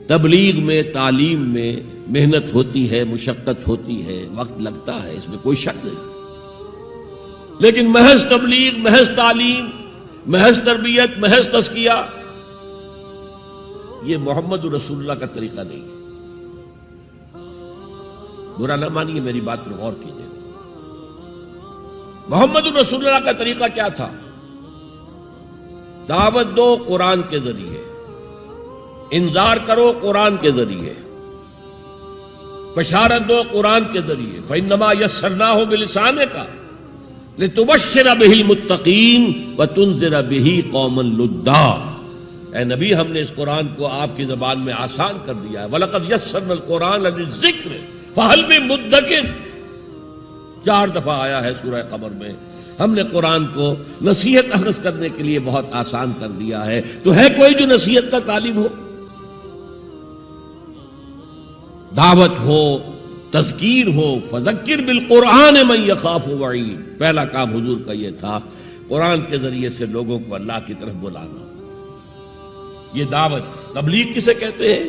تبلیغ میں، تعلیم میں محنت ہوتی ہے، مشقت ہوتی ہے، وقت لگتا ہے، اس میں کوئی شک نہیں، لیکن محض تبلیغ، محض تعلیم، محض تربیت، محض تزکیہ، یہ محمد رسول اللہ کا طریقہ نہیں ہے۔ برا نہ مانیے، میری بات پر غور کیجیے۔ محمد رسول اللہ کا طریقہ کیا تھا؟ دعوت دو قرآن کے ذریعے، انذار کرو قرآن کے ذریعے، بشارت دو قرآن کے ذریعے۔ فَإِنَّمَا يَسَّرْنَاهُ بِلِسَانِكَ لِتُبَشِّرَ بِهِ الْمُتَّقِينَ وَتُنذِرَ بِهِ قَوْمًا لُدًّا۔ اے نبی، ہم نے اس قرآن کو آپ کی زبان میں آسان کر دیا ہے۔ وَلَقَدْ يَسَّرْنَا الْقُرْآنَ لِلذِّكْرِ فَهَلْ مِن مُدَّكِرٍ، 4 دفعہ آیا ہے سورہ قمر میں۔ ہم نے قرآن کو نصیحت اخذ کرنے کے لیے بہت آسان کر دیا ہے، تو ہے کوئی جو نصیحت کا طالب ہو؟ دعوت ہو، تذکیر ہو، فذکر بالقرآن من یخاف وعید۔ پہلا کام حضور کا یہ تھا، قرآن کے ذریعے سے لوگوں کو اللہ کی طرف بلانا۔ یہ دعوت، تبلیغ کسے کہتے ہیں؟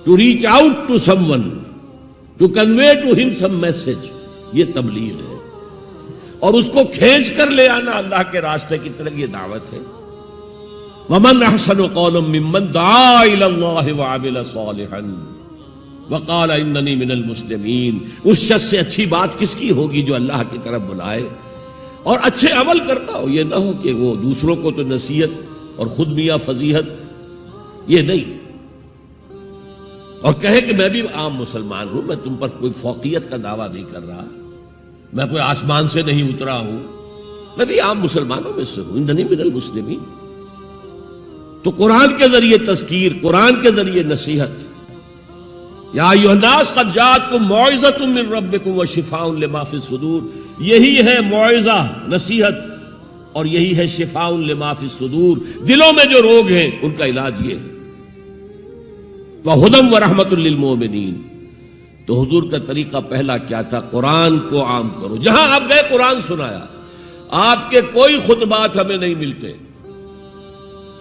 To reach out to someone, to convey to him some message, یہ تبلیغ ہے۔ اور اس کو کھینچ کر لے آنا اللہ کے راستے کی طرف، یہ دعوت ہے۔ وَمَنْ أَحْسَنُ قَوْلًا مِّمَّنْ دَعَا إِلَى اللَّهِ وَعَمِلَ صَالِحًا وَقَالَ إِنَّنِي مِنَ الْمُسْلِمِينَ۔ اس شخص سے اچھی بات کس کی ہوگی جو اللہ کی طرف بلائے اور اچھے عمل کرتا ہو۔ یہ نہ ہو کہ وہ دوسروں کو تو نصیحت اور خود میاں فضیحت، یہ نہیں، اور کہے کہ میں بھی عام مسلمان ہوں، میں تم پر کوئی فوقیت کا دعویٰ نہیں کر رہا، میں کوئی آسمان سے نہیں اترا ہوں، میں بھی عام مسلمانوں میں سے ہوں، اننی من المسلمین۔ تو قرآن کے ذریعے تذکیر، قرآن کے ذریعے نصیحت۔ یا ایھا الناس قد جاءتکم موعظۃ من ربکم وشفاء لما فی الصدور، یہی ہے موعظہ، نصیحت، اور یہی ہے شفاء لما فی الصدور، دلوں میں جو روگ ہیں ان کا علاج یہ ہے۔ وَہُدًى وَرَحْمَةٌ لِّلْمُؤْمِنِينَ۔ تو حضور کا طریقہ پہلا کیا تھا؟ قرآن کو عام کرو۔ جہاں آپ گئے قرآن سنایا۔ آپ کے کوئی خطبات ہمیں نہیں ملتے۔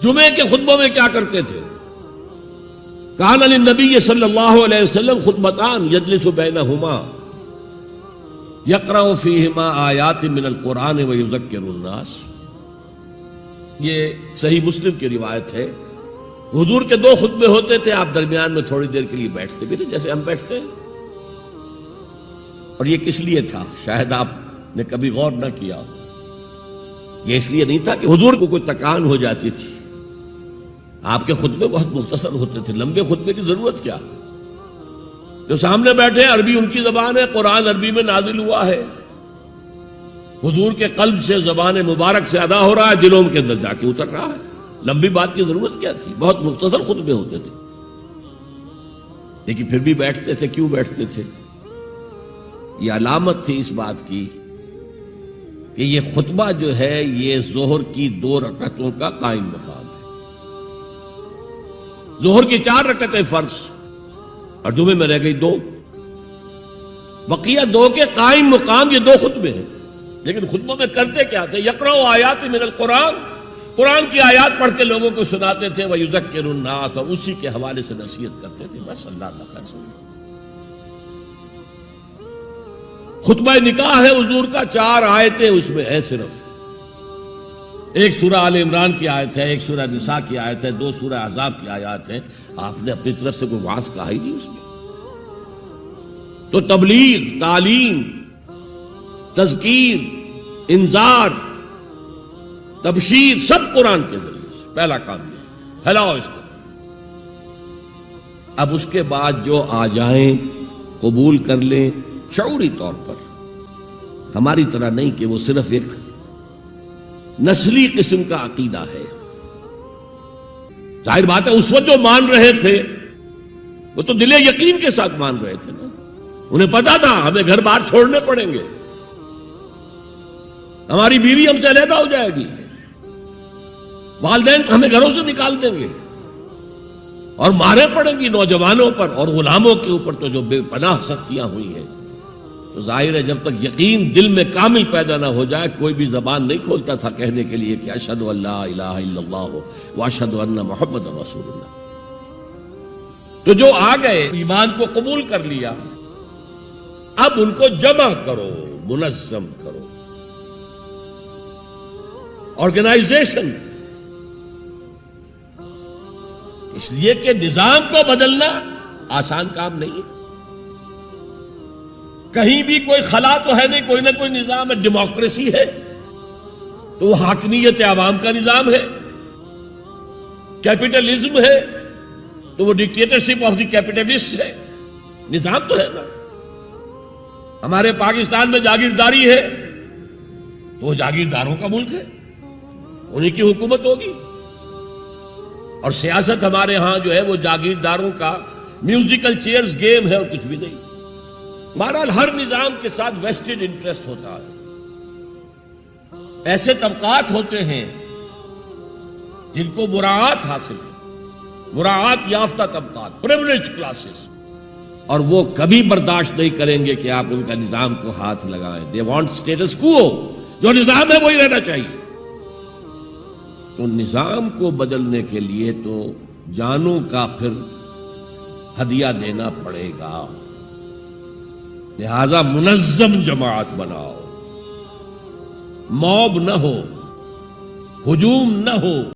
جمعے کے خطبوں میں کیا کرتے تھے؟ کان للنبی صلی اللہ علیہ وسلم خطبتان یجلس بینہما یقرأ فیہما آیات من القرآن ویذکر الناس۔ یہ صحیح مسلم کی روایت ہے۔ حضور کے 2 خطبے ہوتے تھے، آپ درمیان میں تھوڑی دیر کے لیے بیٹھتے بھی تھے جیسے ہم بیٹھتے ہیں۔ اور یہ کس لیے تھا؟ شاید آپ نے کبھی غور نہ کیا۔ یہ اس لیے نہیں تھا کہ حضور کو کوئی تکان ہو جاتی تھی۔ آپ کے خطبے بہت مختصر ہوتے تھے، لمبے خطبے کی ضرورت کیا؟ جو سامنے بیٹھے عربی ان کی زبان ہے، قرآن عربی میں نازل ہوا ہے، حضور کے قلب سے، زبان مبارک سے ادا ہو رہا ہے، دلوں کے اندر جا کے اتر رہا ہے۔ لمبی بات کی ضرورت کیا تھی؟ بہت مختصر خطبے ہوتے تھے، لیکن پھر بھی بیٹھتے تھے۔ کیوں بیٹھتے تھے؟ یہ علامت تھی اس بات کی کہ یہ خطبہ جو ہے یہ ظہر کی 2 رکعتوں کا قائم مقام ہے۔ ظہر کی 4 رکعتیں فرض اور جمعے میں رہ گئی 2، بقیہ 2 کے قائم مقام یہ 2 خطبے ہیں۔ لیکن خطبوں میں کرتے کیا تھے؟ یقرأ آیات من القرآن، قرآن کی آیات پڑھ کے لوگوں کو سناتے تھے، وَيُذَكِّرُ النَّاسَ، اور اسی کے حوالے سے نصیحت کرتے تھے۔ بس اللہ خیر سمجھے۔ خطبہ نکاح ہے حضور کا، 4 آیتیں اس میں ہے صرف۔ ایک سورہ آل عمران کی آیت ہے، ایک سورہ نساء کی آیت ہے، 2 سورہ احزاب کی آیات ہیں۔ آپ نے اپنی طرف سے کوئی وعظ کہا ہی نہیں اس میں۔ تو تبلیغ، تعلیم، تذکیر، انذار، تبشیر، سب قرآن کے ذریعے سے۔ پہلا کام یہ، پھیلاؤ اس کو۔ اب اس کے بعد جو آ جائیں قبول کر لیں شعوری طور پر، ہماری طرح نہیں کہ وہ صرف ایک نسلی قسم کا عقیدہ ہے۔ ظاہر بات ہے اس وقت جو مان رہے تھے وہ تو دل یقین کے ساتھ مان رہے تھے نا، انہیں پتا تھا ہمیں گھر بار چھوڑنے پڑیں گے، ہماری بیوی ہم سے علیحدہ ہو جائے گی، والدین ہمیں گھروں سے نکال دیں گے، اور مارے پڑیں گی نوجوانوں پر اور غلاموں کے اوپر تو جو بے پناہ سختیاں ہوئی ہیں۔ تو ظاہر ہے جب تک یقین دل میں کامل پیدا نہ ہو جائے کوئی بھی زبان نہیں کھولتا تھا کہنے کے لیے کہ اشہد ان لا الہ الا اللہ واشہد ان محمد رسول اللہ۔ تو جو آ گئے ایمان کو قبول کر لیا، اب ان کو جمع کرو، منظم کرو، آرگنائزیشن۔ اس لیے کہ نظام کو بدلنا آسان کام نہیں ہے۔ کہیں بھی کوئی خلا تو ہے نہیں، کوئی نہ کوئی نظام ہے۔ ڈیموکریسی ہے تو وہ حاکمیت عوام کا نظام ہے، کیپٹلزم ہے تو وہ ڈکٹیٹرشپ آف دی کیپٹلسٹ ہے، نظام تو ہے نا۔ ہمارے پاکستان میں جاگیرداری ہے تو وہ جاگیرداروں کا ملک ہے، انہی کی حکومت ہوگی۔ اور سیاست ہمارے ہاں جو ہے وہ جاگیرداروں کا میوزیکل چیئرز گیم ہے اور کچھ بھی نہیں۔ بہرحال ہر نظام کے ساتھ ویسٹڈ انٹرسٹ ہوتا ہے۔ ایسے طبقات ہوتے ہیں جن کو مراعات حاصل ہے، مراعات یافتہ طبقات، پریولیج کلاسز، اور وہ کبھی برداشت نہیں کریں گے کہ آپ ان کا نظام کو ہاتھ لگائیں۔ دے وانٹ اسٹیٹس کو، جو نظام ہے وہی رہنا چاہیے۔ تو نظام کو بدلنے کے لیے تو جانوں کا پھر ہدیہ دینا پڑے گا۔ لہذا منظم جماعت بناؤ، موب نہ ہو، ہجوم نہ ہو،